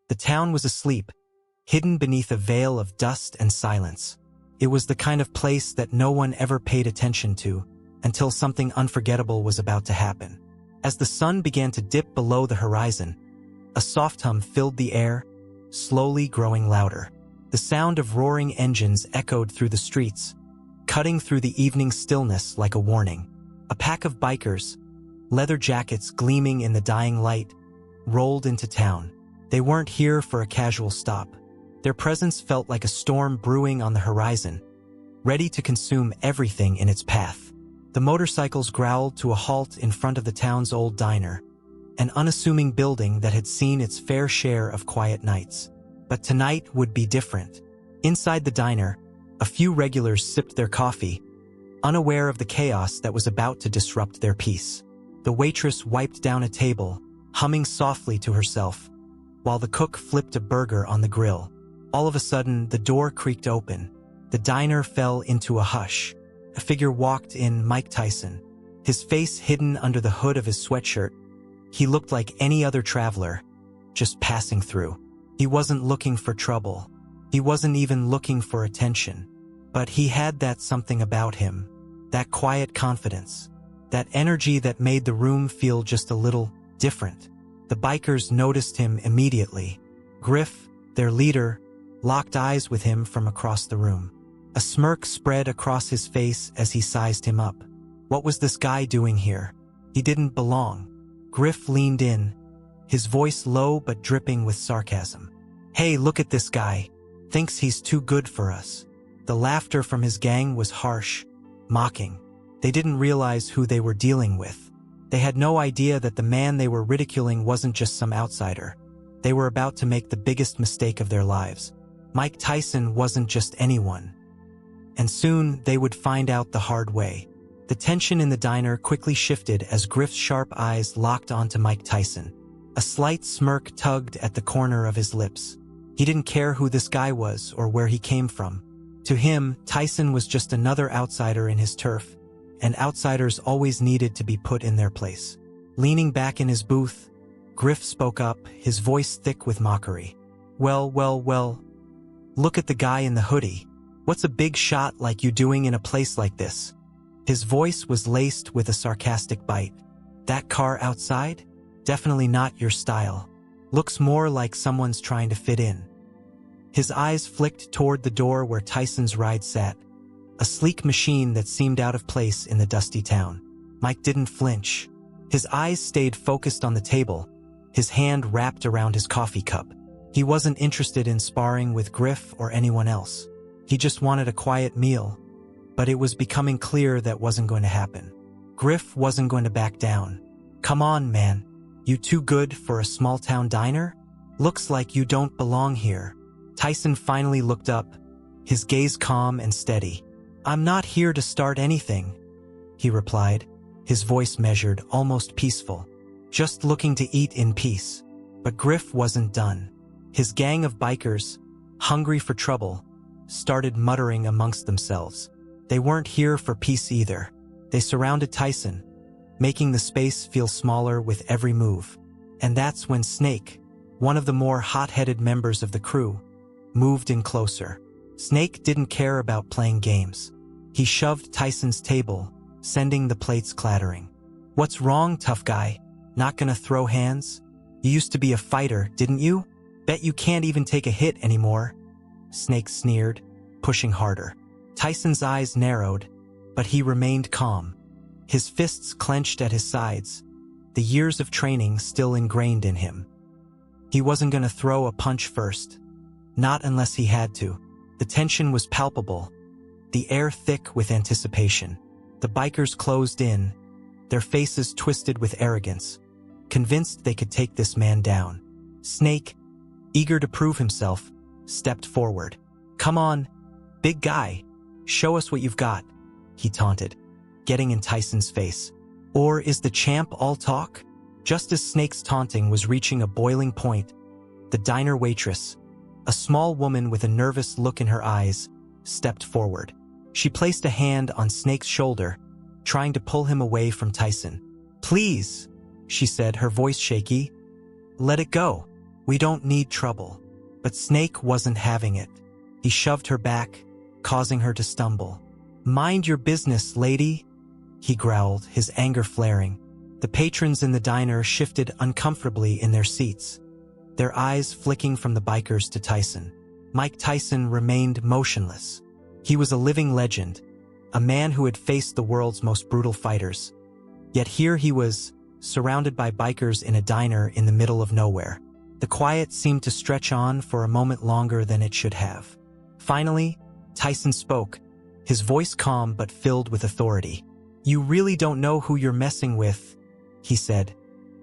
The town was asleep, hidden beneath a veil of dust and silence. It was the kind of place that no one ever paid attention to until something unforgettable was about to happen. As the sun began to dip below the horizon, a soft hum filled the air, slowly growing louder. The sound of roaring engines echoed through the streets, cutting through the evening stillness like a warning. A pack of bikers, leather jackets gleaming in the dying light, rolled into town. They weren't here for a casual stop. Their presence felt like a storm brewing on the horizon, ready to consume everything in its path. The motorcycles growled to a halt in front of the town's old diner, an unassuming building that had seen its fair share of quiet nights. But tonight would be different. Inside the diner, a few regulars sipped their coffee, unaware of the chaos that was about to disrupt their peace. The waitress wiped down a table, humming softly to herself, while the cook flipped a burger on the grill. All of a sudden, the door creaked open. The diner fell into a hush. A figure walked in, Mike Tyson, his face hidden under the hood of his sweatshirt. He looked like any other traveler, just passing through. He wasn't looking for trouble. He wasn't even looking for attention. But he had that something about him, that quiet confidence, that energy that made the room feel just a little different. The bikers noticed him immediately. Griff, their leader, locked eyes with him from across the room. A smirk spread across his face as he sized him up. What was this guy doing here? He didn't belong. Griff leaned in, his voice low but dripping with sarcasm. Hey, look at this guy. Thinks he's too good for us. The laughter from his gang was harsh, mocking. They didn't realize who they were dealing with. They had no idea that the man they were ridiculing wasn't just some outsider. They were about to make the biggest mistake of their lives. Mike Tyson wasn't just anyone. And soon they would find out the hard way. The tension in the diner quickly shifted as Griff's sharp eyes locked onto Mike Tyson. A slight smirk tugged at the corner of his lips. He didn't care who this guy was or where he came from. To him, Tyson was just another outsider in his turf, and outsiders always needed to be put in their place. Leaning back in his booth, Griff spoke up, his voice thick with mockery. Well, look at the guy in the hoodie. What's a big shot like you doing in a place like this? His voice was laced with a sarcastic bite. That car outside? Definitely not your style. Looks more like someone's trying to fit in. His eyes flicked toward the door where Tyson's ride sat, a sleek machine that seemed out of place in the dusty town. Mike didn't flinch. His eyes stayed focused on the table, his hand wrapped around his coffee cup. He wasn't interested in sparring with Griff or anyone else. He just wanted a quiet meal, but it was becoming clear that wasn't going to happen. Griff wasn't going to back down. Come on, man. You too good for a small-town diner? Looks like you don't belong here. Tyson finally looked up, his gaze calm and steady. I'm not here to start anything, he replied, his voice measured, almost peaceful. Just looking to eat in peace. But Griff wasn't done. His gang of bikers, hungry for trouble, started muttering amongst themselves. They weren't here for peace either. They surrounded Tyson, making the space feel smaller with every move. And that's when Snake, one of the more hot-headed members of the crew, moved in closer. Snake didn't care about playing games. He shoved Tyson's table, sending the plates clattering. What's wrong, tough guy? Not gonna throw hands? You used to be a fighter, didn't you? Bet you can't even take a hit anymore. Snake sneered, pushing harder. Tyson's eyes narrowed, but he remained calm. His fists clenched at his sides, the years of training still ingrained in him. He wasn't going to throw a punch first, not unless he had to. The tension was palpable, the air thick with anticipation. The bikers closed in, their faces twisted with arrogance, convinced they could take this man down. Snake, eager to prove himself, stepped forward. Come on, big guy, show us what you've got, he taunted, getting in Tyson's face. Or is the champ all talk? Just as Snake's taunting was reaching a boiling point, the diner waitress, a small woman with a nervous look in her eyes, stepped forward. She placed a hand on Snake's shoulder, trying to pull him away from Tyson. Please, she said, her voice shaky. Let it go. "We don't need trouble." But Snake wasn't having it. He shoved her back, causing her to stumble. "Mind your business, lady," he growled, his anger flaring. The patrons in the diner shifted uncomfortably in their seats, their eyes flicking from the bikers to Tyson. Mike Tyson remained motionless. He was a living legend, a man who had faced the world's most brutal fighters. Yet here he was, surrounded by bikers in a diner in the middle of nowhere. The quiet seemed to stretch on for a moment longer than it should have. Finally, Tyson spoke, his voice calm but filled with authority. "You really don't know who you're messing with," he said,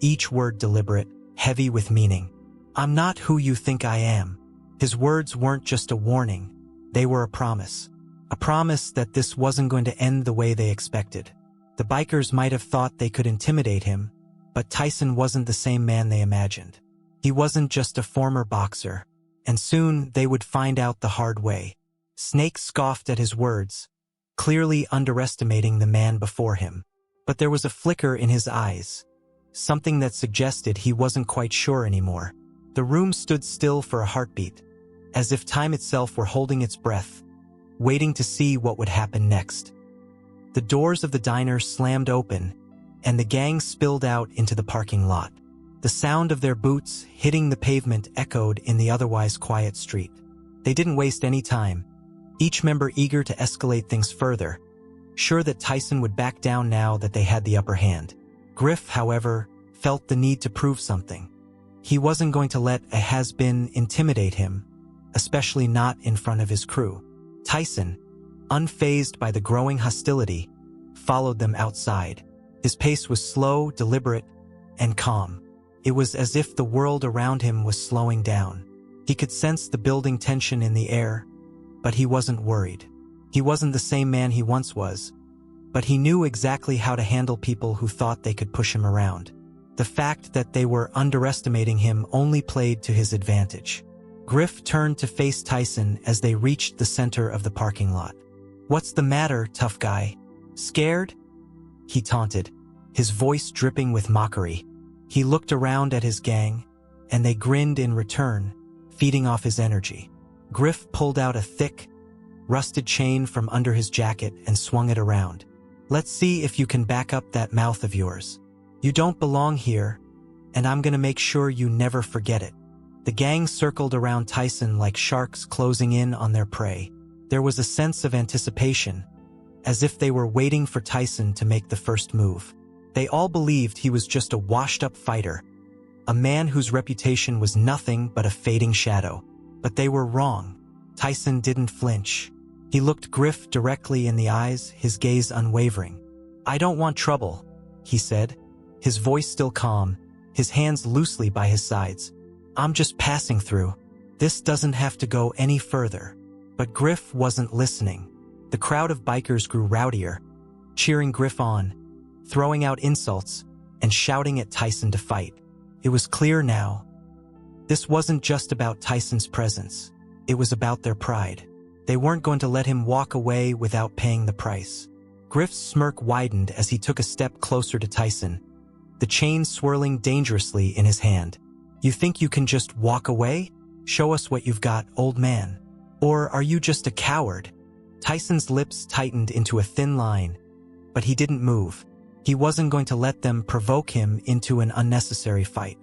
each word deliberate, heavy with meaning. "I'm not who you think I am." His words weren't just a warning, they were a promise. A promise that this wasn't going to end the way they expected. The bikers might have thought they could intimidate him, but Tyson wasn't the same man they imagined. He wasn't just a former boxer, and soon they would find out the hard way. Snake scoffed at his words, clearly underestimating the man before him. But there was a flicker in his eyes, something that suggested he wasn't quite sure anymore. The room stood still for a heartbeat, as if time itself were holding its breath, waiting to see what would happen next. The doors of the diner slammed open, and the gang spilled out into the parking lot. The sound of their boots hitting the pavement echoed in the otherwise quiet street. They didn't waste any time, each member eager to escalate things further, sure that Tyson would back down now that they had the upper hand. Griff, however, felt the need to prove something. He wasn't going to let a has-been intimidate him, especially not in front of his crew. Tyson, unfazed by the growing hostility, followed them outside. His pace was slow, deliberate, and calm. It was as if the world around him was slowing down. He could sense the building tension in the air, but he wasn't worried. He wasn't the same man he once was, but he knew exactly how to handle people who thought they could push him around. The fact that they were underestimating him only played to his advantage. Griff turned to face Tyson as they reached the center of the parking lot. "What's the matter, tough guy? Scared?" he taunted, his voice dripping with mockery. He looked around at his gang, and they grinned in return, feeding off his energy. Griff pulled out a thick, rusted chain from under his jacket and swung it around. "Let's see if you can back up that mouth of yours. You don't belong here, and I'm gonna make sure you never forget it." The gang circled around Tyson like sharks closing in on their prey. There was a sense of anticipation, as if they were waiting for Tyson to make the first move. They all believed he was just a washed-up fighter, a man whose reputation was nothing but a fading shadow. But they were wrong. Tyson didn't flinch. He looked Griff directly in the eyes, his gaze unwavering. "I don't want trouble," he said, his voice still calm, his hands loosely by his sides. "I'm just passing through. This doesn't have to go any further." But Griff wasn't listening. The crowd of bikers grew rowdier, cheering Griff on, throwing out insults, and shouting at Tyson to fight. It was clear now. This wasn't just about Tyson's presence. It was about their pride. They weren't going to let him walk away without paying the price. Griff's smirk widened as he took a step closer to Tyson, the chain swirling dangerously in his hand. "You think you can just walk away? Show us what you've got, old man. Or are you just a coward?" Tyson's lips tightened into a thin line, but he didn't move. He wasn't going to let them provoke him into an unnecessary fight.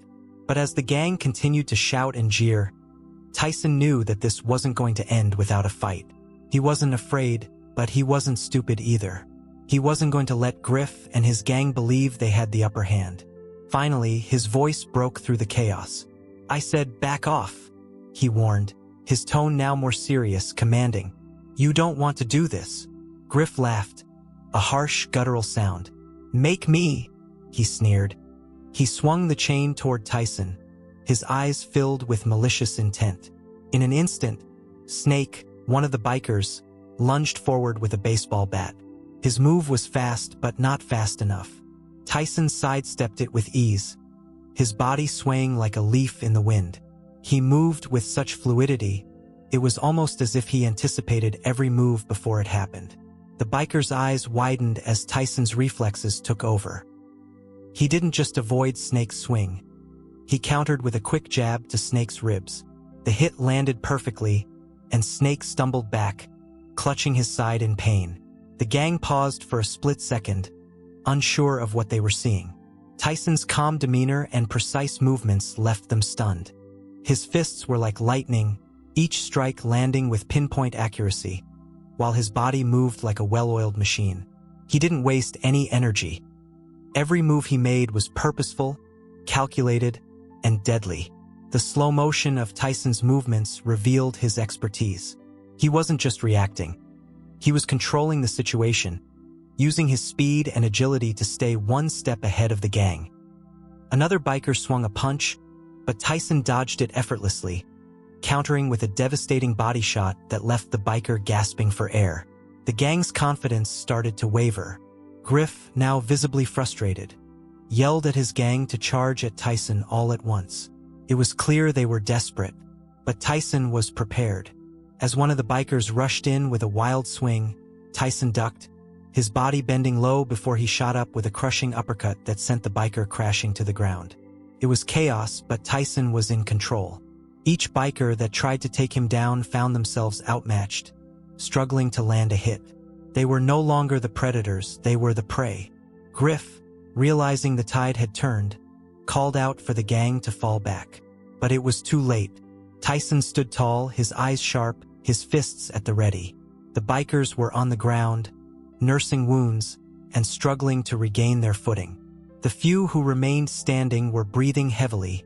But as the gang continued to shout and jeer, Tyson knew that this wasn't going to end without a fight. He wasn't afraid, but he wasn't stupid either. He wasn't going to let Griff and his gang believe they had the upper hand. Finally, his voice broke through the chaos. "I said back off," he warned, his tone now more serious, commanding. "You don't want to do this." Griff laughed, a harsh, guttural sound. "Make me," he sneered. He swung the chain toward Tyson, his eyes filled with malicious intent. In an instant, Snake, one of the bikers, lunged forward with a baseball bat. His move was fast, but not fast enough. Tyson sidestepped it with ease, his body swaying like a leaf in the wind. He moved with such fluidity, it was almost as if he anticipated every move before it happened. The biker's eyes widened as Tyson's reflexes took over. He didn't just avoid Snake's swing. He countered with a quick jab to Snake's ribs. The hit landed perfectly, and Snake stumbled back, clutching his side in pain. The gang paused for a split second, unsure of what they were seeing. Tyson's calm demeanor and precise movements left them stunned. His fists were like lightning, each strike landing with pinpoint accuracy, while his body moved like a well-oiled machine. He didn't waste any energy. Every move he made was purposeful, calculated, and deadly. The slow motion of Tyson's movements revealed his expertise. He wasn't just reacting. He was controlling the situation, using his speed and agility to stay one step ahead of the gang. Another biker swung a punch, but Tyson dodged it effortlessly, countering with a devastating body shot that left the biker gasping for air. The gang's confidence started to waver. Griff, now visibly frustrated, yelled at his gang to charge at Tyson all at once. It was clear they were desperate, but Tyson was prepared. As one of the bikers rushed in with a wild swing, Tyson ducked, his body bending low before he shot up with a crushing uppercut that sent the biker crashing to the ground. It was chaos, but Tyson was in control. Each biker that tried to take him down found themselves outmatched, struggling to land a hit. They were no longer the predators, they were the prey. Griff, realizing the tide had turned, called out for the gang to fall back. But it was too late. Tyson stood tall, his eyes sharp, his fists at the ready. The bikers were on the ground, nursing wounds, and struggling to regain their footing. The few who remained standing were breathing heavily,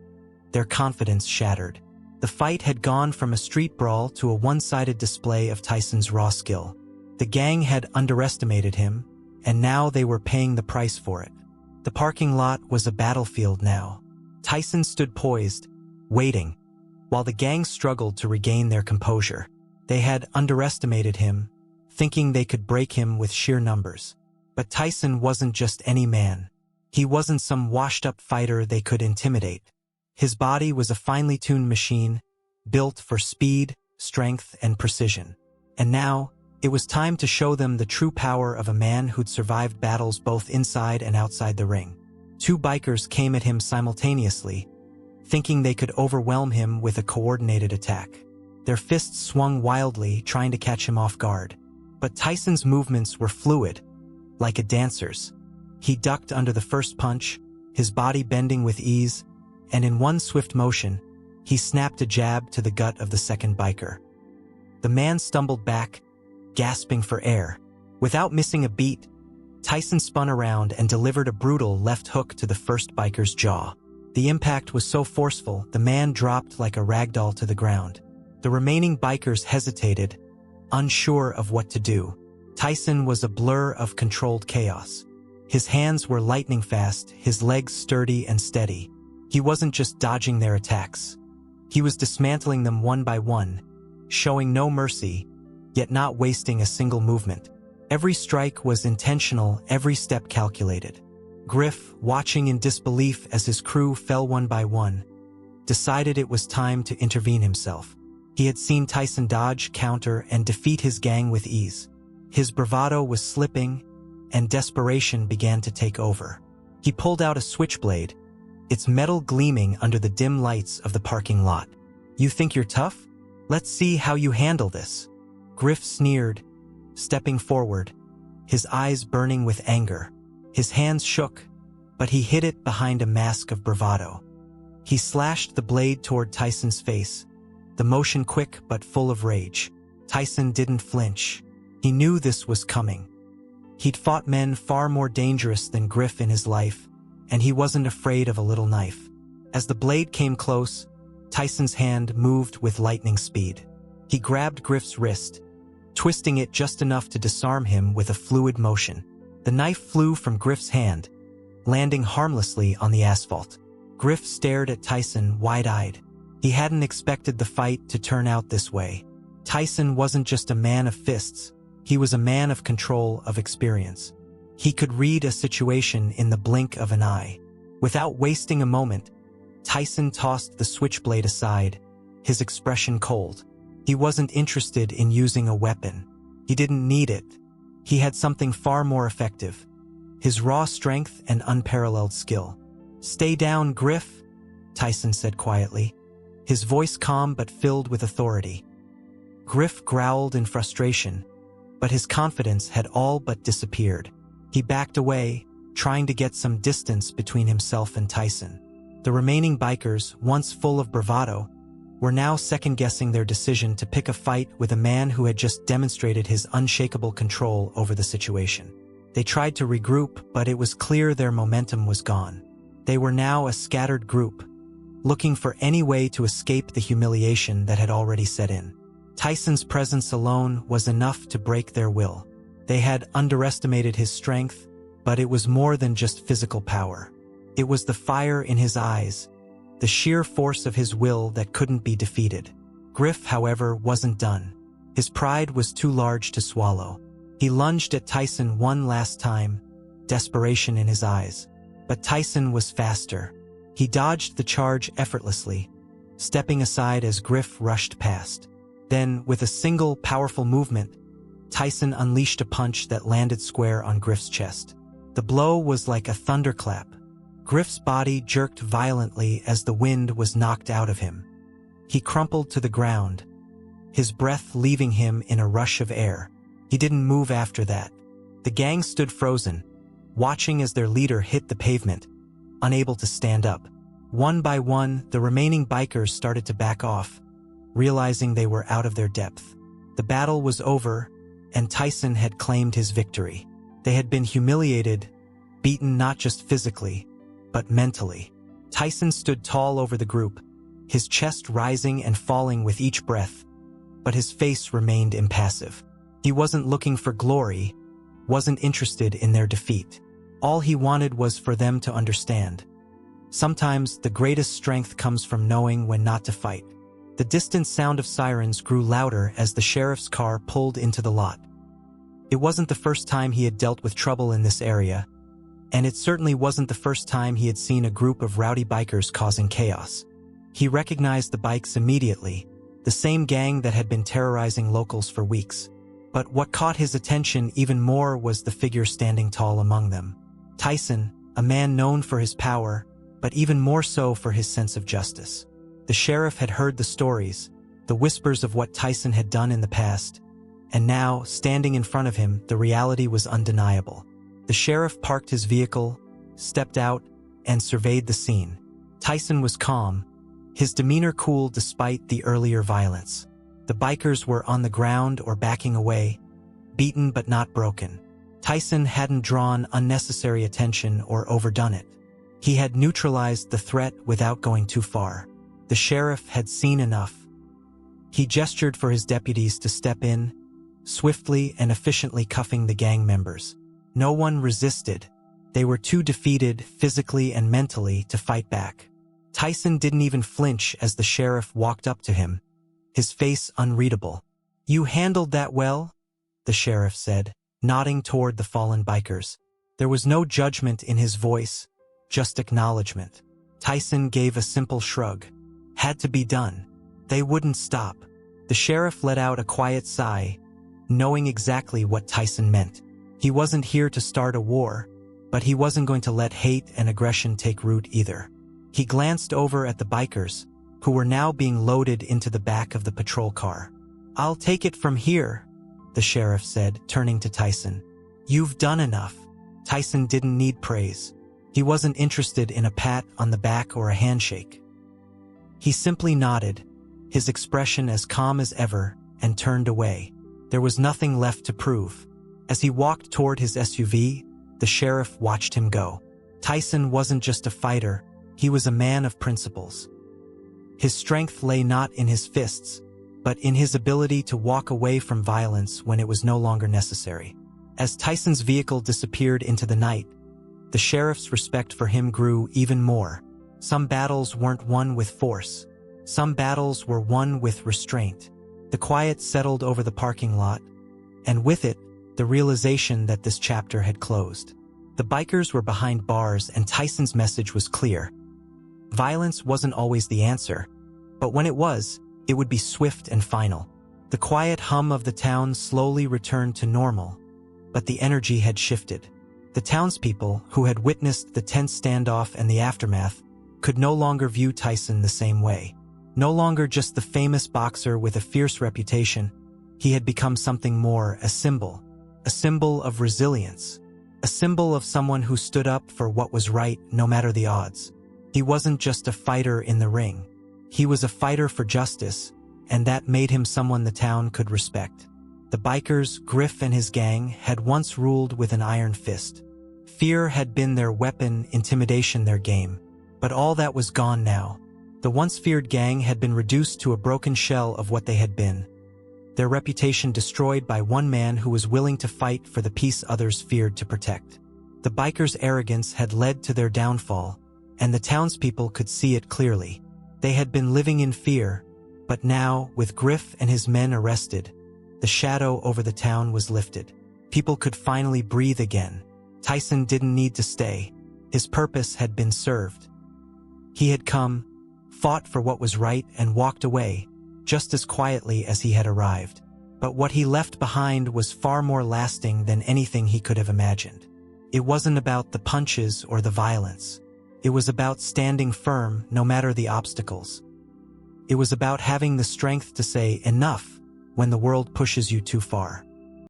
their confidence shattered. The fight had gone from a street brawl to a one-sided display of Tyson's raw skill. The gang had underestimated him, and now they were paying the price for it. The parking lot was a battlefield now. Tyson stood poised, waiting, while the gang struggled to regain their composure. They had underestimated him, thinking they could break him with sheer numbers. But Tyson wasn't just any man. He wasn't some washed-up fighter they could intimidate. His body was a finely tuned machine, built for speed, strength, and precision. And now, it was time to show them the true power of a man who'd survived battles both inside and outside the ring. Two bikers came at him simultaneously, thinking they could overwhelm him with a coordinated attack. Their fists swung wildly, trying to catch him off guard. But Tyson's movements were fluid, like a dancer's. He ducked under the first punch, his body bending with ease, and in one swift motion, he snapped a jab to the gut of the second biker. The man stumbled back, gasping for air. Without missing a beat, Tyson spun around and delivered a brutal left hook to the first biker's jaw. The impact was so forceful, the man dropped like a ragdoll to the ground. The remaining bikers hesitated, unsure of what to do. Tyson was a blur of controlled chaos. His hands were lightning fast, his legs sturdy and steady. He wasn't just dodging their attacks. He was dismantling them one by one, showing no mercy, yet not wasting a single movement. Every strike was intentional, every step calculated. Griff, watching in disbelief as his crew fell one by one, decided it was time to intervene himself. He had seen Tyson dodge, counter, and defeat his gang with ease. His bravado was slipping, and desperation began to take over. He pulled out a switchblade, its metal gleaming under the dim lights of the parking lot. "You think you're tough? Let's see how you handle this." Griff sneered, stepping forward, his eyes burning with anger. His hands shook, but he hid it behind a mask of bravado. He slashed the blade toward Tyson's face, the motion quick but full of rage. Tyson didn't flinch. He knew this was coming. He'd fought men far more dangerous than Griff in his life, and he wasn't afraid of a little knife. As the blade came close, Tyson's hand moved with lightning speed. He grabbed Griff's wrist, twisting it just enough to disarm him with a fluid motion. The knife flew from Griff's hand, landing harmlessly on the asphalt. Griff stared at Tyson wide-eyed. He hadn't expected the fight to turn out this way. Tyson wasn't just a man of fists. He was a man of control, of experience. He could read a situation in the blink of an eye. Without wasting a moment, Tyson tossed the switchblade aside, his expression cold. He wasn't interested in using a weapon. He didn't need it. He had something far more effective: his raw strength and unparalleled skill. "Stay down, Griff," Tyson said quietly, his voice calm but filled with authority. Griff growled in frustration, but his confidence had all but disappeared. He backed away, trying to get some distance between himself and Tyson. The remaining bikers, once full of bravado, were now second-guessing their decision to pick a fight with a man who had just demonstrated his unshakable control over the situation. They tried to regroup, but it was clear their momentum was gone. They were now a scattered group, looking for any way to escape the humiliation that had already set in. Tyson's presence alone was enough to break their will. They had underestimated his strength, but it was more than just physical power. It was the fire in his eyes, the sheer force of his will that couldn't be defeated. Griff, however, wasn't done. His pride was too large to swallow. He lunged at Tyson one last time, desperation in his eyes. But Tyson was faster. He dodged the charge effortlessly, stepping aside as Griff rushed past. Then, with a single powerful movement, Tyson unleashed a punch that landed square on Griff's chest. The blow was like a thunderclap. Griff's body jerked violently as the wind was knocked out of him. He crumpled to the ground, his breath leaving him in a rush of air. He didn't move after that. The gang stood frozen, watching as their leader hit the pavement, unable to stand up. One by one, the remaining bikers started to back off, realizing they were out of their depth. The battle was over, and Tyson had claimed his victory. They had been humiliated, beaten not just physically, but mentally. Tyson stood tall over the group, his chest rising and falling with each breath, but his face remained impassive. He wasn't looking for glory, wasn't interested in their defeat. All he wanted was for them to understand. Sometimes the greatest strength comes from knowing when not to fight. The distant sound of sirens grew louder as the sheriff's car pulled into the lot. It wasn't the first time he had dealt with trouble in this area, and it certainly wasn't the first time he had seen a group of rowdy bikers causing chaos. He recognized the bikes immediately, the same gang that had been terrorizing locals for weeks. But what caught his attention even more was the figure standing tall among them. Tyson, a man known for his power, but even more so for his sense of justice. The sheriff had heard the stories, the whispers of what Tyson had done in the past, and now, standing in front of him, the reality was undeniable. The sheriff parked his vehicle, stepped out, and surveyed the scene. Tyson was calm, his demeanor cool despite the earlier violence. The bikers were on the ground or backing away, beaten but not broken. Tyson hadn't drawn unnecessary attention or overdone it. He had neutralized the threat without going too far. The sheriff had seen enough. He gestured for his deputies to step in, swiftly and efficiently cuffing the gang members. No one resisted. They were too defeated, physically and mentally, to fight back. Tyson didn't even flinch as the sheriff walked up to him, his face unreadable. "You handled that well," the sheriff said, nodding toward the fallen bikers. There was no judgment in his voice, just acknowledgement. Tyson gave a simple shrug. Had to be done. They wouldn't stop. The sheriff let out a quiet sigh, knowing exactly what Tyson meant. He wasn't here to start a war, but he wasn't going to let hate and aggression take root either. He glanced over at the bikers, who were now being loaded into the back of the patrol car. "I'll take it from here," the sheriff said, turning to Tyson. "You've done enough." Tyson didn't need praise. He wasn't interested in a pat on the back or a handshake. He simply nodded, his expression as calm as ever, and turned away. There was nothing left to prove. As he walked toward his SUV, the sheriff watched him go. Tyson wasn't just a fighter, he was a man of principles. His strength lay not in his fists, but in his ability to walk away from violence when it was no longer necessary. As Tyson's vehicle disappeared into the night, the sheriff's respect for him grew even more. Some battles weren't won with force. Some battles were won with restraint. The quiet settled over the parking lot, and with it, the realization that this chapter had closed. The bikers were behind bars, and Tyson's message was clear. Violence wasn't always the answer, but when it was, it would be swift and final. The quiet hum of the town slowly returned to normal, but the energy had shifted. The townspeople, who had witnessed the tense standoff and the aftermath, could no longer view Tyson the same way. No longer just the famous boxer with a fierce reputation, he had become something more, a symbol of resilience, a symbol of someone who stood up for what was right no matter the odds. He wasn't just a fighter in the ring. He was a fighter for justice, and that made him someone the town could respect. The bikers, Griff and his gang, had once ruled with an iron fist. Fear had been their weapon, intimidation their game. But all that was gone now. The once feared gang had been reduced to a broken shell of what they had been. Their reputation destroyed by one man who was willing to fight for the peace others feared to protect. The bikers' arrogance had led to their downfall, and the townspeople could see it clearly. They had been living in fear, but now, with Griff and his men arrested, the shadow over the town was lifted. People could finally breathe again. Tyson didn't need to stay. His purpose had been served. He had come, fought for what was right, and walked away, just as quietly as he had arrived. But what he left behind was far more lasting than anything he could have imagined. It wasn't about the punches or the violence. It was about standing firm no matter the obstacles. It was about having the strength to say enough when the world pushes you too far.